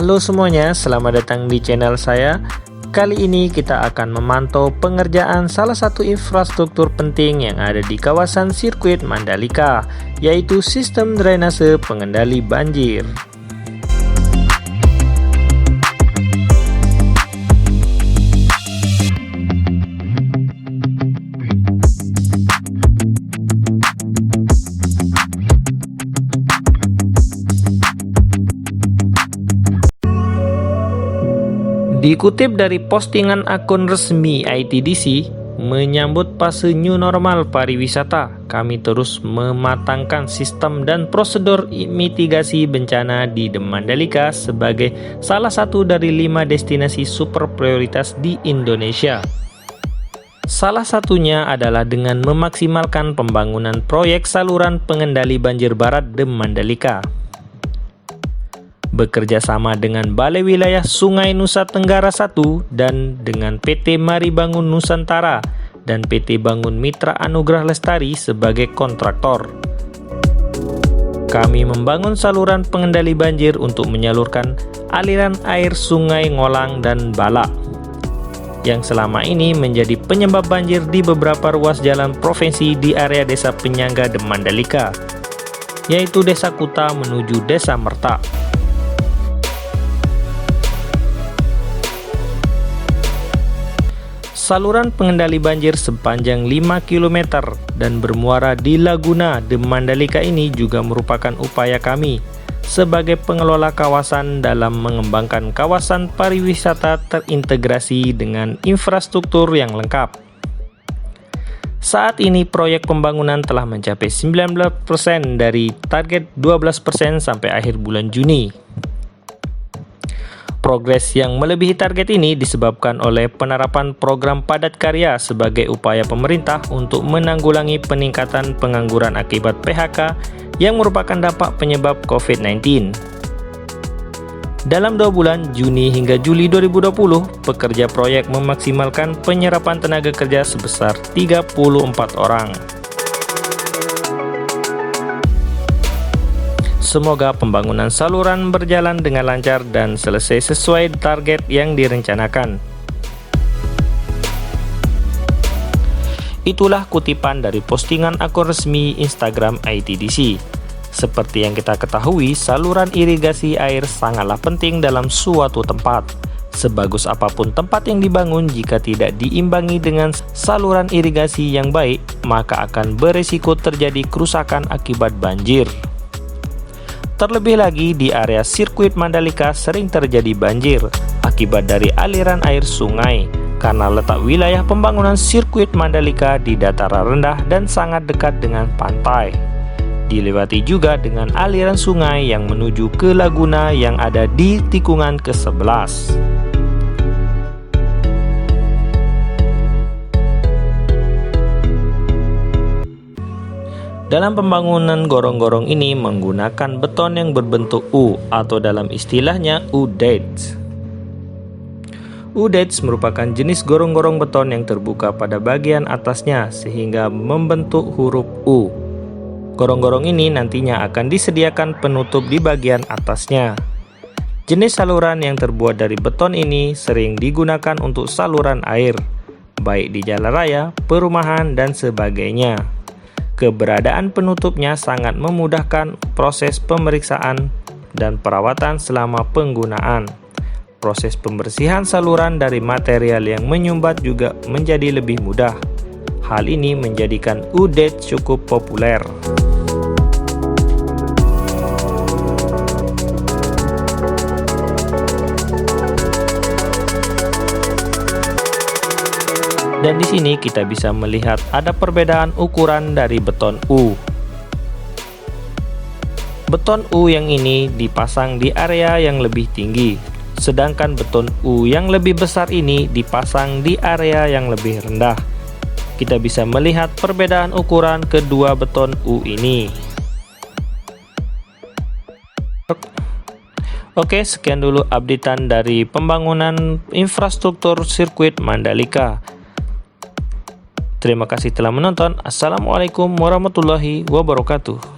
Halo semuanya, selamat datang di channel saya. Kali ini kita akan memantau pengerjaan salah satu infrastruktur penting yang ada di kawasan sirkuit Mandalika, yaitu sistem drainase pengendali banjir. Dikutip dari postingan akun resmi ITDC, menyambut fase new normal pariwisata, kami terus mematangkan sistem dan prosedur mitigasi bencana di The Mandalika sebagai salah satu dari 5 destinasi super prioritas di Indonesia. Salah satunya adalah dengan memaksimalkan pembangunan proyek saluran pengendali banjir barat The Mandalika. Bekerja sama dengan Balai Wilayah Sungai Nusa Tenggara I dan dengan PT Mari Bangun Nusantara dan PT Bangun Mitra Anugrah Lestari sebagai kontraktor. Kami membangun saluran pengendali banjir untuk menyalurkan aliran air Sungai Ngolang dan Balak yang selama ini menjadi penyebab banjir di beberapa ruas jalan provinsi di area desa penyangga The Mandalika, yaitu Desa Kuta menuju Desa Merta. Saluran pengendali banjir sepanjang 5 km dan bermuara di Laguna The Mandalika ini juga merupakan upaya kami sebagai pengelola kawasan dalam mengembangkan kawasan pariwisata terintegrasi dengan infrastruktur yang lengkap. Saat ini proyek pembangunan telah mencapai 19% dari target 12% sampai akhir bulan Juni. Progres yang melebihi target ini disebabkan oleh penerapan program padat karya sebagai upaya pemerintah untuk menanggulangi peningkatan pengangguran akibat PHK yang merupakan dampak penyebab COVID-19. Dalam 2 bulan, Juni hingga Juli 2020, pekerja proyek memaksimalkan penyerapan tenaga kerja sebesar 34 orang. Semoga pembangunan saluran berjalan dengan lancar dan selesai sesuai target yang direncanakan. Itulah kutipan dari postingan akun resmi Instagram ITDC. Seperti yang kita ketahui, saluran irigasi air sangatlah penting dalam suatu tempat. Sebagus apapun tempat yang dibangun, jika tidak diimbangi dengan saluran irigasi yang baik, maka akan beresiko terjadi kerusakan akibat banjir. Terlebih lagi di area sirkuit Mandalika sering terjadi banjir akibat dari aliran air sungai karena letak wilayah pembangunan sirkuit Mandalika di dataran rendah dan sangat dekat dengan pantai. Dilewati juga dengan aliran sungai yang menuju ke Laguna yang ada di tikungan ke-11. Dalam pembangunan gorong-gorong ini menggunakan beton yang berbentuk U atau dalam istilahnya U-dates. U-dates merupakan jenis gorong-gorong beton yang terbuka pada bagian atasnya sehingga membentuk huruf U. Gorong-gorong ini nantinya akan disediakan penutup di bagian atasnya. Jenis saluran yang terbuat dari beton ini sering digunakan untuk saluran air, baik di jalan raya, perumahan, dan sebagainya. Keberadaan penutupnya sangat memudahkan proses pemeriksaan dan perawatan selama penggunaan. Proses pembersihan saluran dari material yang menyumbat juga menjadi lebih mudah. Hal ini menjadikan U-dates cukup populer. Dan di sini kita bisa melihat ada perbedaan ukuran dari beton U. Beton U yang ini dipasang di area yang lebih tinggi, sedangkan beton U yang lebih besar ini dipasang di area yang lebih rendah. Kita bisa melihat perbedaan ukuran kedua beton U ini. Oke, sekian dulu updatean dari pembangunan infrastruktur sirkuit Mandalika. Terima kasih telah menonton. Assalamualaikum warahmatullahi wabarakatuh.